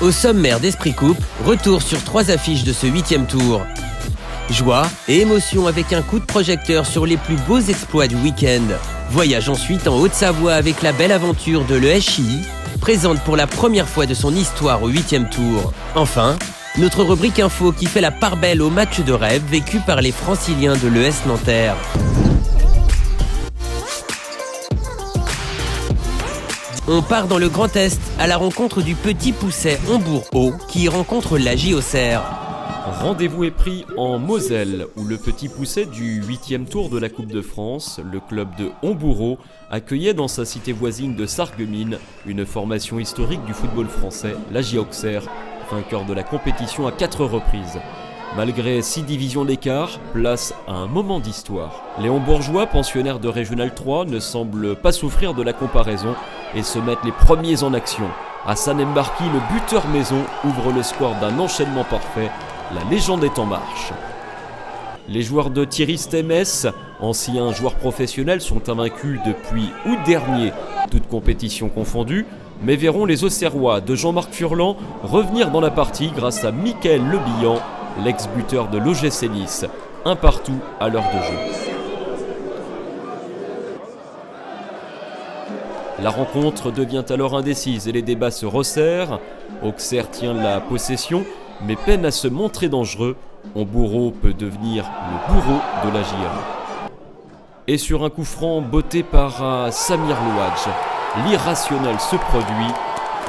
Au sommaire d'Esprit Coupe, retour sur 3 affiches de ce 8e tour. Joie et émotion avec un coup de projecteur sur les plus beaux exploits du week-end. Voyage ensuite en Haute-Savoie avec la belle aventure de l'ESCHI, présente pour la première fois de son histoire au 8e tour. Enfin, notre rubrique info qui fait la part belle au match de rêve vécu par les franciliens de l'ES Nanterre. On part dans le Grand Est à la rencontre du Petit Pousset Hombourg-Haut qui rencontre l'AJ Auxerre. Rendez-vous est pris en Moselle où le Petit Pousset du 8e tour de la Coupe de France, le club de Hombourg-Haut, accueillait dans sa cité voisine de Sarreguemines une formation historique du football français, l'AJ Auxerre, vainqueur de la compétition à 4 reprises. Malgré 6 divisions d'écart, place à un moment d'histoire. Les Hombourgeois, pensionnaires de Régional 3, ne semblent pas souffrir de la comparaison et se mettent les premiers en action. Hassan Mbarki, le buteur maison, ouvre le score d'un enchaînement parfait. La légende est en marche. Les joueurs de Thierry Stemmes, anciens joueurs professionnels, sont invaincus depuis août dernier, toutes compétitions confondues, mais verront les Auxerrois de Jean-Marc Furlan revenir dans la partie grâce à Mickaël Lebihan, l'ex-buteur de l'OGC Nice, un partout à l'heure de jeu. La rencontre devient alors indécise et les débats se resserrent. Auxerre tient la possession, mais peine à se montrer dangereux. Hombourg-Haut peut devenir le bourreau de la JA. Et sur un coup franc botté par Samir Louadj, l'irrationnel se produit.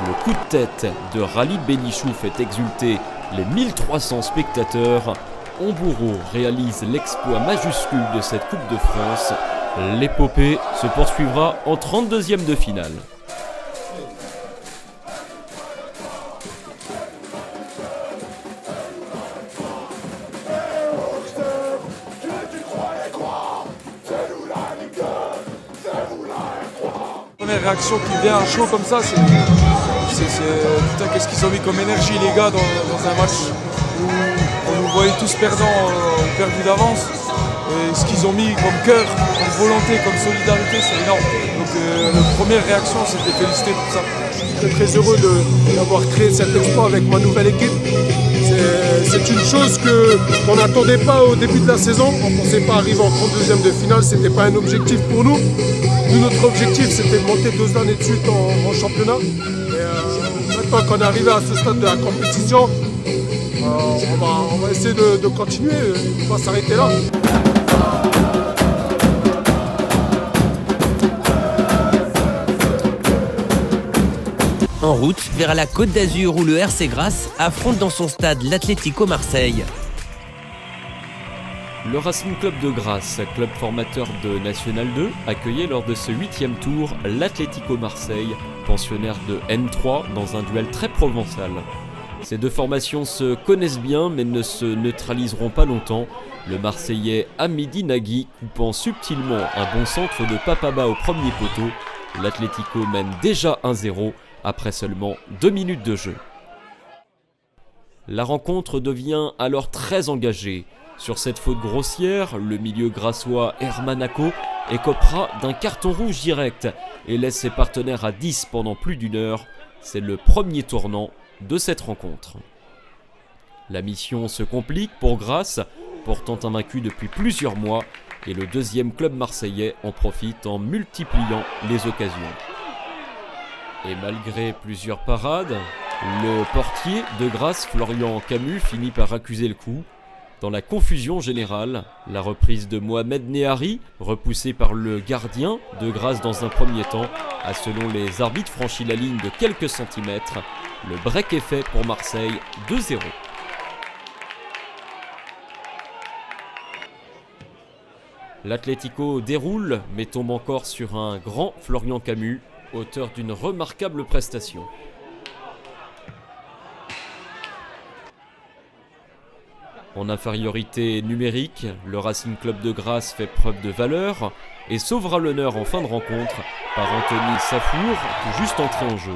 Le coup de tête de Rally Benichou fait exulter les 1300 spectateurs. Hombourg-Haut réalise l'exploit majuscule de cette Coupe de France. L'épopée se poursuivra en 32e de finale. Première réaction qui vient à chaud comme ça, c'est putain, qu'est-ce qu'ils ont mis comme énergie les gars dans un match où on nous voyait tous perdants, perdus d'avance. Et ce qu'ils ont mis comme cœur, comme volonté, comme solidarité, c'est énorme. Donc la première réaction, c'est de les féliciter pour ça. Je suis très heureux d'avoir créé cet exploit avec ma nouvelle équipe. C'est une chose qu'on n'attendait pas au début de la saison. On ne pensait pas arriver en 32e de finale, ce n'était pas un objectif pour nous. Nous, notre objectif, c'était de monter 2 années de suite en championnat. Et maintenant qu'on est arrivé à ce stade de la compétition, on va essayer de continuer, on ne va pas s'arrêter là. En route vers la Côte d'Azur où le RC Grasse affronte dans son stade l'Atlético Marseille. Le Racing Club de Grasse, club formateur de National 2, accueillait lors de ce 8e tour l'Atlético Marseille, pensionnaire de N3 dans un duel très provençal. Ces deux formations se connaissent bien mais ne se neutraliseront pas longtemps. Le Marseillais Hamidi Nagui coupant subtilement un bon centre de Papaba au premier poteau. L'Atlético mène déjà 1-0 après seulement 2 minutes de jeu. La rencontre devient alors très engagée. Sur cette faute grossière, le milieu grassois Hermanako écopera d'un carton rouge direct et laisse ses partenaires à 10 pendant plus d'1 heure. C'est le premier tournant de cette rencontre. La mission se complique pour Grasse, pourtant invaincu depuis plusieurs mois, et le deuxième club marseillais en profite en multipliant les occasions. Et malgré plusieurs parades, le portier de Grasse, Florian Camus, finit par accuser le coup. Dans la confusion générale, la reprise de Mohamed Nehari, repoussé par le gardien de Grasse dans un premier temps, a selon les arbitres franchi la ligne de quelques centimètres. Le break est fait pour Marseille, 2-0. L'Atlético déroule, mais tombe encore sur un grand Florian Camus, auteur d'une remarquable prestation. En infériorité numérique, le Racing Club de Grasse fait preuve de valeur et sauvera l'honneur en fin de rencontre par Anthony Safour, tout juste entré en jeu.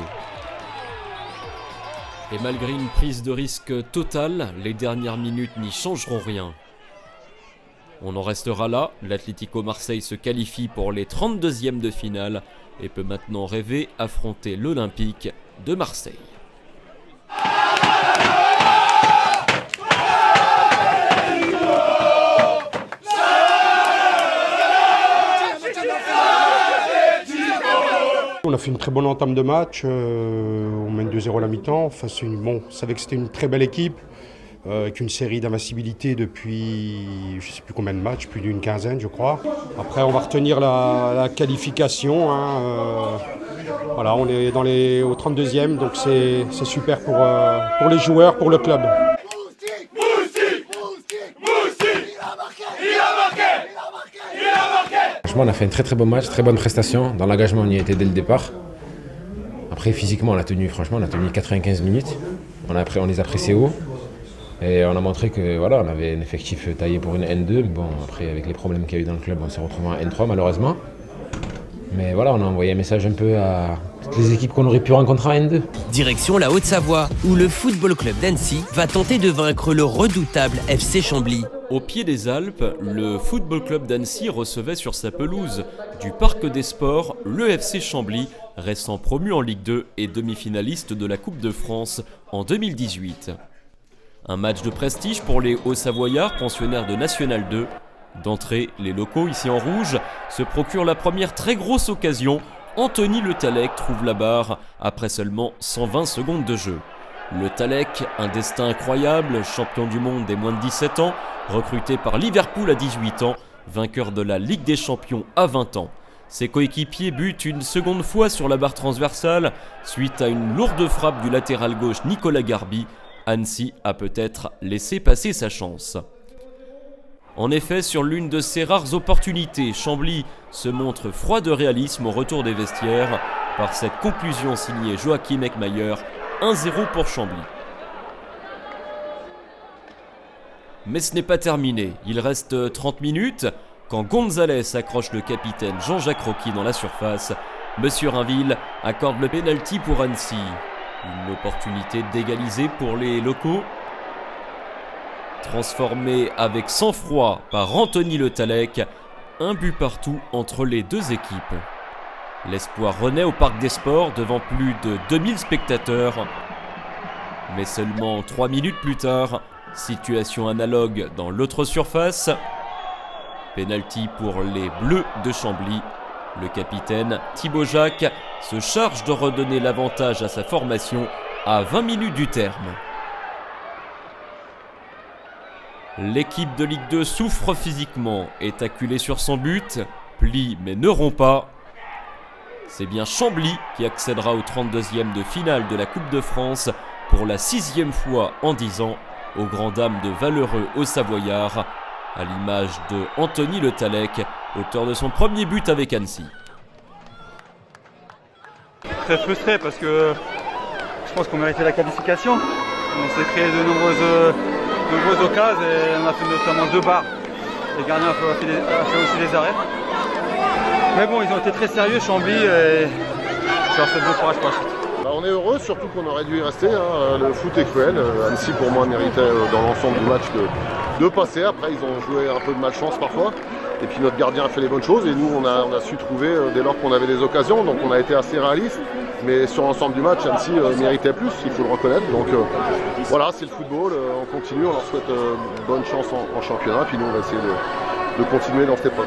Et malgré une prise de risque totale, les dernières minutes n'y changeront rien. On en restera là, l'Atlético Marseille se qualifie pour les 32e de finale et peut maintenant rêver affronter l'Olympique de Marseille. On a fait une très bonne entame de match, on mène 2-0 à la mi-temps. Enfin, on savait que c'était une très belle équipe, avec une série d'invincibilité depuis je ne sais plus combien de matchs, plus d'une quinzaine je crois. Après on va retenir la qualification, voilà, on est au 32e, donc c'est super pour les joueurs, pour le club. Franchement, on a fait un très très bon match, très bonne prestation. Dans l'engagement, on y était dès le départ. Après, physiquement, on a tenu 95 minutes. On les a pressés haut. Et on a montré que voilà, on avait un effectif taillé pour une N2. Bon, après, avec les problèmes qu'il y a eu dans le club, on s'est retrouvé en N3 malheureusement. Mais voilà, on a envoyé un message un peu à toutes les équipes qu'on aurait pu rencontrer en N2. Direction la Haute-Savoie, où le Football Club d'Annecy va tenter de vaincre le redoutable FC Chambly. Au pied des Alpes, le Football Club d'Annecy recevait sur sa pelouse du Parc des Sports le FC Chambly, restant promu en Ligue 2 et demi-finaliste de la Coupe de France en 2018. Un match de prestige pour les Hauts-Savoyards, pensionnaires de National 2. D'entrée, les locaux, ici en rouge, se procurent la première très grosse occasion. Anthony Le Tallec trouve la barre après seulement 120 secondes de jeu. Le Tallec, un destin incroyable, champion du monde des moins de 17 ans, recruté par Liverpool à 18 ans, vainqueur de la Ligue des Champions à 20 ans. Ses coéquipiers butent une seconde fois sur la barre transversale, suite à une lourde frappe du latéral gauche Nicolas Garbi. Annecy a peut-être laissé passer sa chance. En effet, sur l'une de ses rares opportunités, Chambly se montre froid de réalisme au retour des vestiaires par cette conclusion signée Joachim Eckmayer, 1-0 pour Chambly. Mais ce n'est pas terminé, il reste 30 minutes quand Gonzalez accroche le capitaine Jean-Jacques Rocky dans la surface. Monsieur Rainville accorde le pénalty pour Annecy. Une opportunité d'égaliser pour les locaux. Transformé avec sang-froid par Anthony Le Tallec, un but partout entre les deux équipes. L'espoir renaît au Parc des Sports devant plus de 2000 spectateurs. Mais seulement 3 minutes plus tard, situation analogue dans l'autre surface. Pénalty pour les Bleus de Chambly. Le capitaine Thibaut Jacques se charge de redonner l'avantage à sa formation à 20 minutes du terme. L'équipe de Ligue 2 souffre physiquement, est acculée sur son but, plie mais ne rompt pas. C'est bien Chambly qui accédera au 32e de finale de la Coupe de France pour la 6e fois en 10 ans, aux grandes dames de valeureux Hauts-Savoyards, à l'image de Anthony Le Tallec, auteur de son premier but avec Annecy. Très frustré parce que je pense qu'on méritait la qualification. On s'est créé de nombreuses occasions et on a fait notamment 2 barres. Les gardiens ont fait aussi des arrêts. Mais bon, ils ont été très sérieux, Chambly, et je leur souhaite bon courage pour la suite. On est heureux, surtout qu'on aurait dû y rester. Le foot est cruel. Annecy, pour moi, méritait dans l'ensemble du match de passer. Après, ils ont joué un peu de malchance parfois. Et puis notre gardien a fait les bonnes choses. Et nous, on a su trouver dès lors qu'on avait des occasions. Donc on a été assez réaliste. Mais sur l'ensemble du match, Annecy méritait plus, il faut le reconnaître. Donc voilà, c'est le football. On continue. On leur souhaite bonne chance en championnat. Puis nous, on va essayer de continuer dans cette épreuve.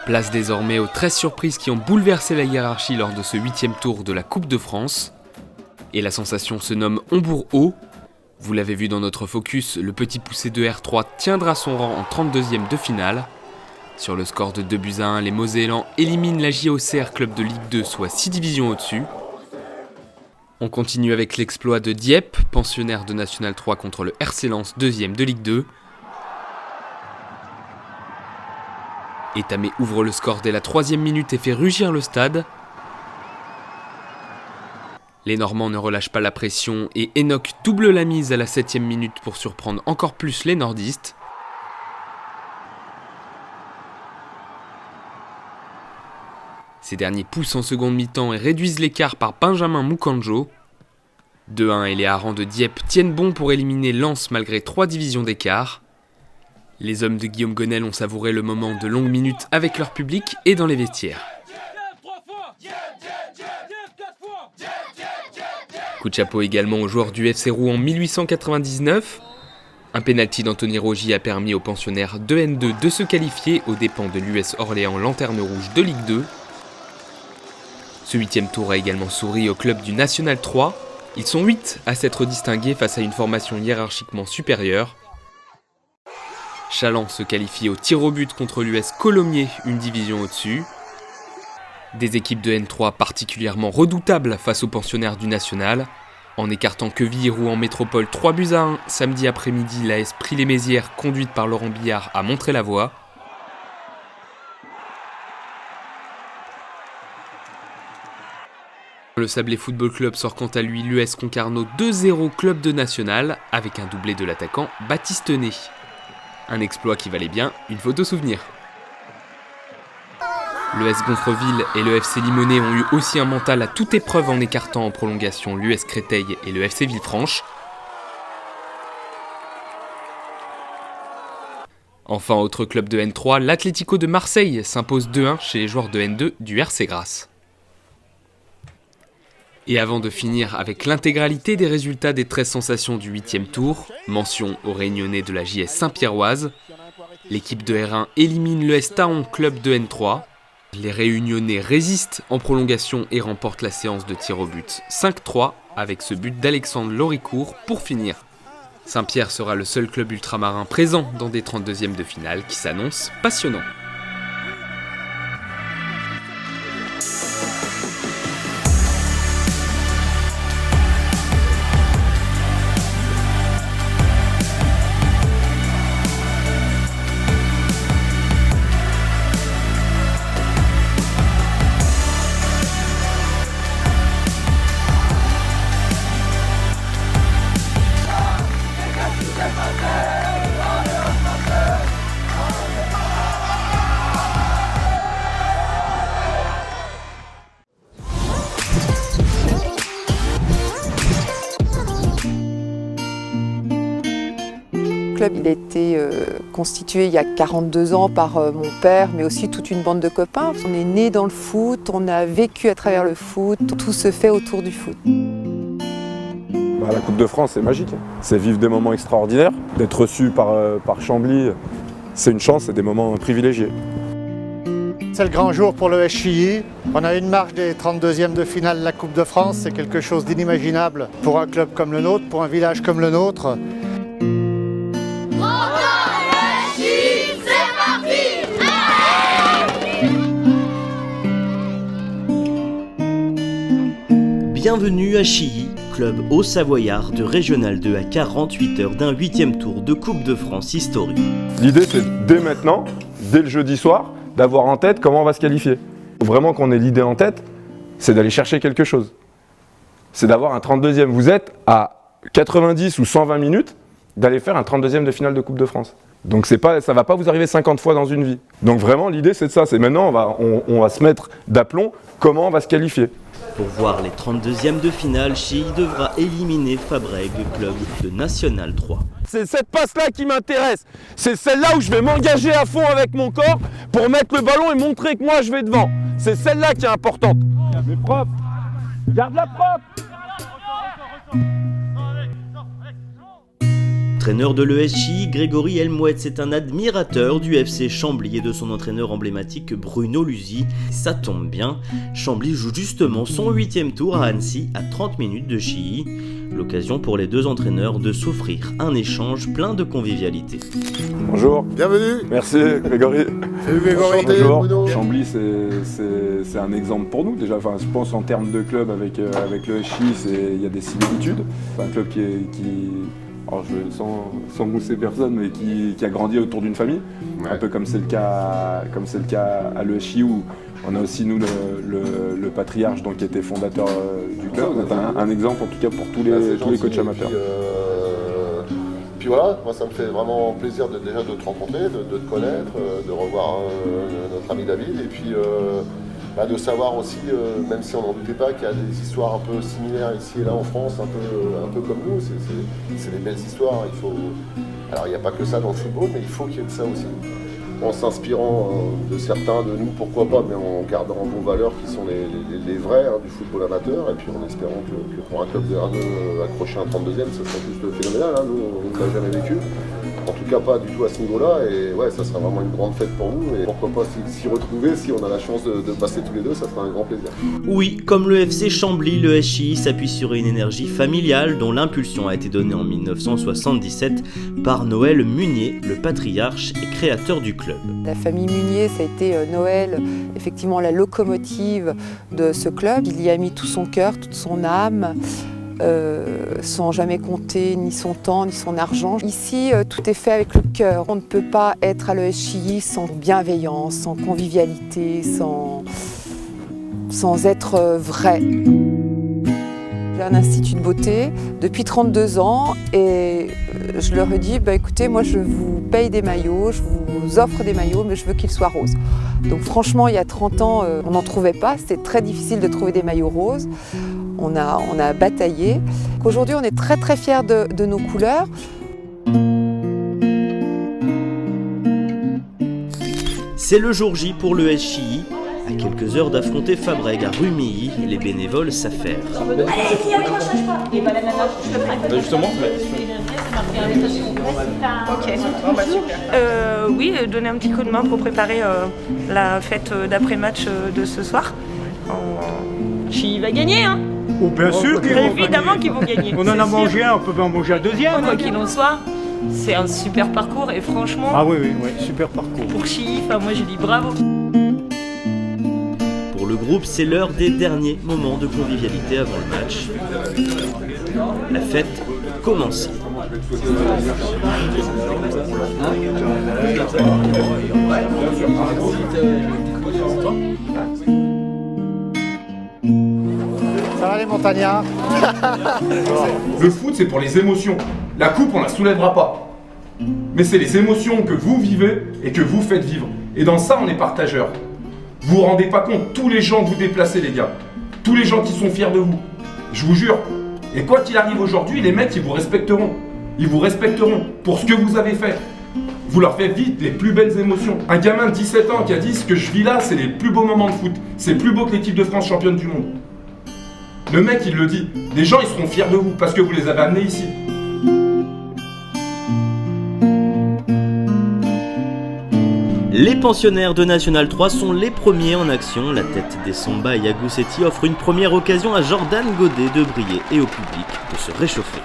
Place désormais aux 13 surprises qui ont bouleversé la hiérarchie lors de ce 8e tour de la Coupe de France. Et la sensation se nomme Hombourg-Haut. Vous l'avez vu dans notre focus, le petit poussé de R3 tiendra son rang en 32e de finale. Sur le score de 2-1, les Mosellans éliminent la JOCR Club de Ligue 2, soit 6 divisions au-dessus. On continue avec l'exploit de Dieppe, pensionnaire de National 3 contre le RC Lens 2e de Ligue 2. Etamé ouvre le score dès la 3e minute et fait rugir le stade. Les Normands ne relâchent pas la pression et Enoch double la mise à la 7e minute pour surprendre encore plus les nordistes. Ces derniers poussent en seconde mi-temps et réduisent l'écart par Benjamin Mukanjo. 2-1 et les harengs de Dieppe tiennent bon pour éliminer Lens malgré 3 divisions d'écart. Les hommes de Guillaume Gonel ont savouré le moment de longues minutes avec leur public et dans les vestiaires. Coup de chapeau également aux joueurs du FC Rouen en 1899. Un pénalty d'Anthony Rogy a permis aux pensionnaires de N2 de se qualifier aux dépens de l'US Orléans Lanterne Rouge de Ligue 2. Ce 8e tour a également souri au club du National 3. Ils sont 8 à s'être distingués face à une formation hiérarchiquement supérieure. Chaland se qualifie au tir au but contre l'US Colomiers, une division au-dessus. Des équipes de N3 particulièrement redoutables face aux pensionnaires du National. En écartant Queville et Rouen Métropole 3-1, samedi après-midi, l'AS Prix-les-Mézières, conduite par Laurent Billard, a montré la voie. Le Sablé Football Club sort quant à lui l'US Concarneau 2-0 club de National, avec un doublé de l'attaquant Baptiste Ney. Un exploit qui valait bien une photo souvenir. L'ES Gonfreville et le FC Limonest ont eu aussi un mental à toute épreuve en écartant en prolongation l'US Créteil et le FC Villefranche. Enfin, autre club de N3, l'Atlético de Marseille s'impose 2-1 chez les joueurs de N2 du RC Grasse. Et avant de finir avec l'intégralité des résultats des 13 sensations du 8e tour, mention aux Réunionnais de la JS Saint-Pierroise, l'équipe de R1 élimine l'ES Taon club de N3. Les Réunionnais résistent en prolongation et remportent la séance de tir au but 5-3 avec ce but d'Alexandre Loricourt pour finir. Saint-Pierre sera le seul club ultramarin présent dans des 32e de finale qui s'annoncent passionnants. Il a été constitué il y a 42 ans par mon père, mais aussi toute une bande de copains. On est né dans le foot, on a vécu à travers le foot, tout se fait autour du foot. La Coupe de France, c'est magique. C'est vivre des moments extraordinaires. D'être reçu par Chambly, c'est une chance, c'est des moments privilégiés. C'est le grand jour pour le SCI. On a une marche des 32e de finale de la Coupe de France. C'est quelque chose d'inimaginable pour un club comme le nôtre, pour un village comme le nôtre. Bienvenue à Chilly, club haut-savoyard de Régional 2 à 48 heures d'un 8e tour de Coupe de France historique. L'idée, c'est dès maintenant, dès le jeudi soir, d'avoir en tête comment on va se qualifier. Vraiment qu'on ait l'idée en tête, c'est d'aller chercher quelque chose. C'est d'avoir un 32e. Vous êtes à 90 ou 120 minutes d'aller faire un 32e de finale de Coupe de France. Donc ça ne va pas vous arriver 50 fois dans une vie. Donc vraiment, l'idée, c'est de ça. C'est maintenant, on va se mettre d'aplomb comment on va se qualifier. Pour voir les 32e de finale, Chilly devra éliminer Fabrègue, club de National 3. C'est cette passe-là qui m'intéresse. C'est celle-là où je vais m'engager à fond avec mon corps pour mettre le ballon et montrer que moi je vais devant. C'est celle-là qui est importante. Mais propre. Garde-la propre. Entraîneur de l'ESCI, Grégory Helmouetz est un admirateur du FC Chambly et de son entraîneur emblématique Bruno Luzi. Ça tombe bien, Chambly joue justement son 8e tour à Annecy à 30 minutes de Chilly. L'occasion pour les deux entraîneurs de s'offrir un échange plein de convivialité. Bonjour. Bienvenue. Merci Grégory. Salut Grégory. Bonjour. Bruno. Chambly, c'est un exemple pour nous déjà. Enfin, je pense en termes de club avec le SCI, il y a des similitudes. C'est un club qui alors sans mousser personne, mais qui a grandi autour d'une famille, ouais. Un peu comme c'est le cas à l'ESCI où on a aussi nous le patriarche donc, qui était fondateur du club. C'est un exemple en tout cas pour tous les coachs amateurs. Puis voilà, moi ça me fait vraiment plaisir déjà de te rencontrer, de te connaître, de revoir notre ami David et puis de savoir aussi, même si on n'en doutait pas, qu'il y a des histoires un peu similaires ici et là en France, un peu comme nous. C'est des belles histoires. Alors il n'y a pas que ça dans le football, mais il faut qu'il y ait de ça aussi. en s'inspirant de certains de nous, pourquoi pas, mais en gardant vos valeurs qui sont les vraies du football amateur, et puis en espérant que pour un club de Herneux, accrocher un 32e, ça serait juste phénoménal, nous on ne l'a jamais vécu. En tout cas pas du tout à ce niveau-là, et ouais, ça sera vraiment une grande fête pour nous, et pourquoi pas s'y retrouver, si on a la chance de passer tous les deux, ça sera un grand plaisir. Oui, comme le FC Chambly, le SCI s'appuie sur une énergie familiale dont l'impulsion a été donnée en 1977 par Noël Munier, le patriarche et créateur du club. La famille Munier, ça a été Noël, effectivement la locomotive de ce club. Il y a mis tout son cœur, toute son âme. Sans jamais compter ni son temps ni son argent. Ici, tout est fait avec le cœur. On ne peut pas être à l'ESCI sans bienveillance, sans convivialité, sans être vrai. J'ai un institut de beauté depuis 32 ans et je leur ai dit, écoutez, moi je vous paye des maillots, je vous offre des maillots, mais je veux qu'ils soient roses. Donc franchement, il y a 30 ans, on n'en trouvait pas, c'était très difficile de trouver des maillots roses. On a bataillé. Aujourd'hui, on est très très fiers de nos couleurs. C'est le jour J pour le SCI. À quelques heures d'affronter Fabrègues à Rumilly, les bénévoles s'affairent. Allez-y, accroche pas. Et la nana, je le ferai. Justement, oui, donner un petit coup de main pour préparer la fête d'après-match de ce soir. Chi va gagner, hein. Oh, bien sûr qu'ils vont évidemment qu'ils vont gagner. On en a mangé un, on peut en manger un deuxième. Quoi qu'il en soit, c'est un super parcours et franchement... Ah oui, super parcours. Pour Chi, moi j'ai dit bravo. Pour le groupe, c'est l'heure des derniers moments de convivialité avant le match. La fête commence. Ça va les montagnards? Le foot, c'est pour les émotions. La coupe, on la soulèvera pas. Mais c'est les émotions que vous vivez et que vous faites vivre. Et dans ça, on est partageurs. Vous vous rendez pas compte, tous les gens que vous déplacez, les gars. Tous les gens qui sont fiers de vous. Je vous jure. Et quoi qu'il arrive aujourd'hui, les mecs, ils vous respecteront. Ils vous respecteront pour ce que vous avez fait. Vous leur faites vivre les plus belles émotions. Un gamin de 17 ans qui a dit ce que je vis là, c'est les plus beaux moments de foot. C'est plus beau que l'équipe de France championne du monde. Le mec, il le dit. Les gens, ils seront fiers de vous parce que vous les avez amenés ici. Les pensionnaires de National 3 sont les premiers en action. La tête des Samba Yagousetti offre une première occasion à Jordan Godet de briller et au public de se réchauffer.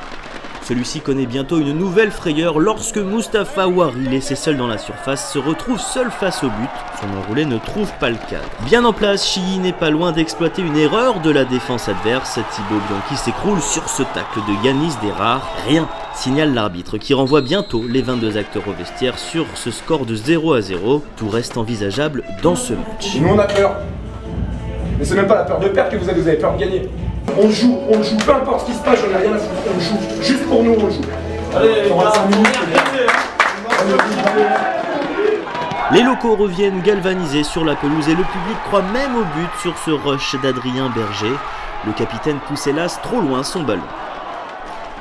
Celui-ci connaît bientôt une nouvelle frayeur lorsque Mustapha Ouari, laissé seul dans la surface, se retrouve seul face au but. Son enroulé ne trouve pas le cadre. Bien en place, Chilly n'est pas loin d'exploiter une erreur de la défense adverse. Thibaut Bianchi s'écroule sur ce tacle de Yanis Derard. Rien, signale l'arbitre qui renvoie bientôt les 22 acteurs au vestiaire sur ce score de 0-0. Tout reste envisageable dans ce match. Nous on a peur. Mais c'est même pas la peur de perdre que vous avez peur de gagner. On joue, peu importe ce qui se passe, j'en ai rien à foutre, on joue. Juste pour nous, on joue. Allez, on va 5 minutes. Les locaux reviennent galvanisés sur la pelouse et le public croit même au but sur ce rush d'Adrien Berger. Le capitaine pousse hélas trop loin son ballon.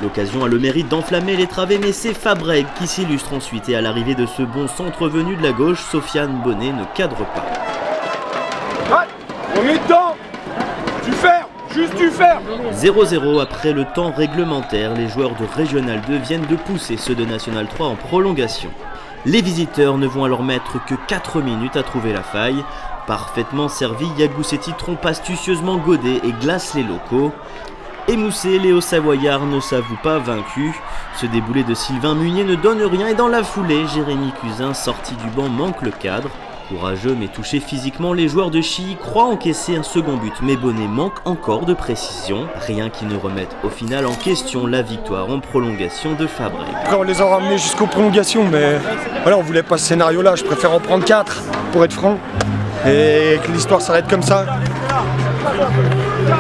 L'occasion a le mérite d'enflammer les travées, mais c'est Fabrègues qui s'illustre ensuite et à l'arrivée de ce bon centre venu de la gauche, Sofiane Bonnet ne cadre pas. On est dedans. Tu fermes. Juste tu fermes. 0-0 après le temps réglementaire, les joueurs de Régional 2 viennent de pousser ceux de National 3 en prolongation. Les visiteurs ne vont alors mettre que 4 minutes à trouver la faille. Parfaitement servi, Yagousetti trompe astucieusement Godet et glace les locaux. Émoussé, Léo Savoyard ne s'avoue pas vaincu. Ce déboulé de Sylvain Munier ne donne rien et dans la foulée, Jérémy Cusin, sorti du banc, manque le cadre. Courageux mais touchés physiquement, les joueurs de Chilly croient encaisser un second but, mais Bonnet manque encore de précision. Rien qui ne remette au final en question la victoire en prolongation de Fabrègues. Après on les a ramenés jusqu'aux prolongations, mais voilà, on voulait pas ce scénario-là, je préfère en prendre 4, pour être franc, et que l'histoire s'arrête comme ça.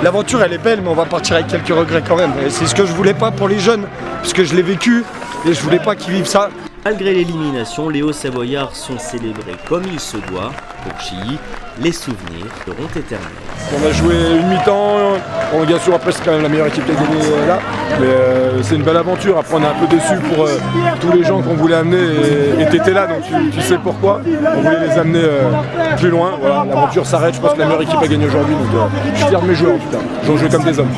L'aventure elle est belle, mais on va partir avec quelques regrets quand même, et c'est ce que je voulais pas pour les jeunes, puisque je l'ai vécu, et je voulais pas qu'ils vivent ça. Malgré l'élimination, les Hauts-Savoyards sont célébrés comme il se doit. Pour Chilly, les souvenirs seront éternels. On a joué une mi-temps Prolongation, après c'est quand même la meilleure équipe qui a gagné là. Mais c'est une belle aventure. Après on est un peu déçus pour tous les gens qu'on voulait amener et t'étais là, donc tu sais pourquoi. On voulait les amener plus loin. Voilà, l'aventure s'arrête. Je pense que la meilleure équipe a gagné aujourd'hui. Donc je suis fier de mes joueurs en tout cas. Ils ont joué comme des hommes.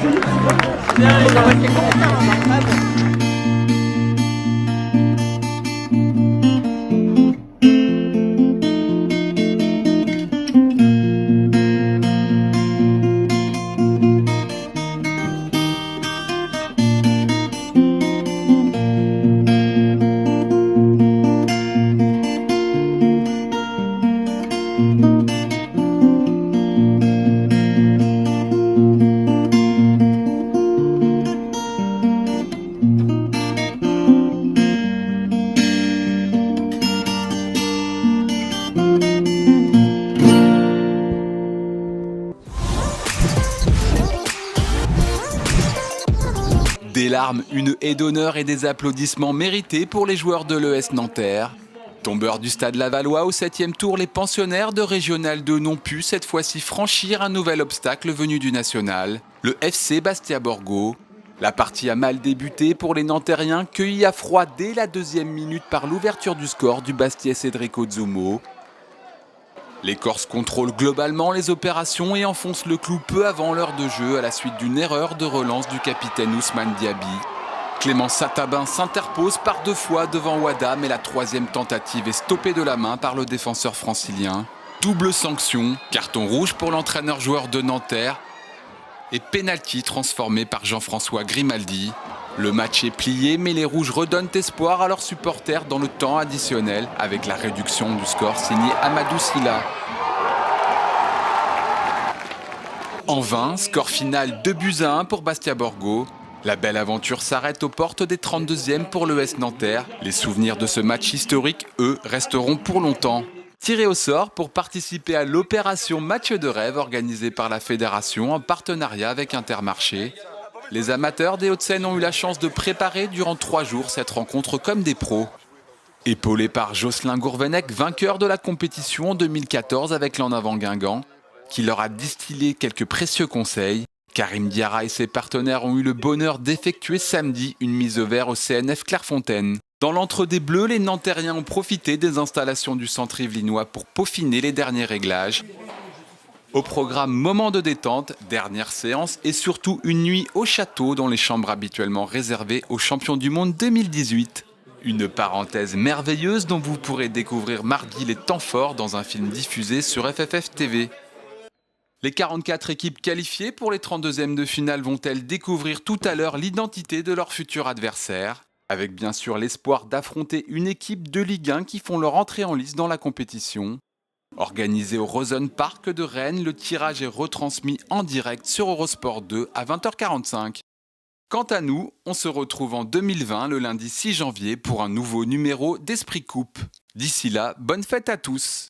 Des larmes, une haie d'honneur et des applaudissements mérités pour les joueurs de l'ES Nanterre. Tombeurs du stade Lavallois au 7e tour, les pensionnaires de Régional 2 n'ont pu cette fois-ci franchir un nouvel obstacle venu du National, le FC Bastia Borgo. La partie a mal débuté pour les Nantériens, cueillis à froid dès la 2e minute par l'ouverture du score du Bastia Cedric Ozumo. Les Corses contrôlent globalement les opérations et enfoncent le clou peu avant l'heure de jeu à la suite d'une erreur de relance du capitaine Ousmane Diaby. Clément Satabin s'interpose par 2 fois devant Wada, mais la 3e tentative est stoppée de la main par le défenseur francilien. Double sanction, carton rouge pour l'entraîneur-joueur de Nanterre et pénalty transformé par Jean-François Grimaldi. Le match est plié, mais les Rouges redonnent espoir à leurs supporters dans le temps additionnel avec la réduction du score signé Amadou Sylla. En vain, score final 2-1 pour Bastia Borgo. La belle aventure s'arrête aux portes des 32e pour l'ES Nanterre. Les souvenirs de ce match historique, eux, resteront pour longtemps. Tirés au sort pour participer à l'opération Match de rêve organisée par la Fédération en partenariat avec Intermarché. Les amateurs des Hauts-de-Seine ont eu la chance de préparer durant 3 jours cette rencontre comme des pros. Épaulé par Jocelyn Gourvenec, vainqueur de la compétition en 2014 avec l'En Avant Guingamp, qui leur a distillé quelques précieux conseils, Karim Diarra et ses partenaires ont eu le bonheur d'effectuer samedi une mise au vert au CNF Clairefontaine. Dans l'entre-des bleus, les Nantériens ont profité des installations du centre yvelinois pour peaufiner les derniers réglages. Au programme moment de détente, dernière séance et surtout une nuit au château dans les chambres habituellement réservées aux champions du monde 2018. Une parenthèse merveilleuse dont vous pourrez découvrir mardi les temps forts dans un film diffusé sur FFF TV. Les 44 équipes qualifiées pour les 32e de finale vont-elles découvrir tout à l'heure l'identité de leur futur adversaire, avec bien sûr l'espoir d'affronter une équipe de Ligue 1 qui font leur entrée en lice dans la compétition. Organisé au Rosen Park de Rennes, le tirage est retransmis en direct sur Eurosport 2 à 20h45. Quant à nous, on se retrouve en 2020 le lundi 6 janvier pour un nouveau numéro d'Esprit Coupe. D'ici là, bonne fête à tous!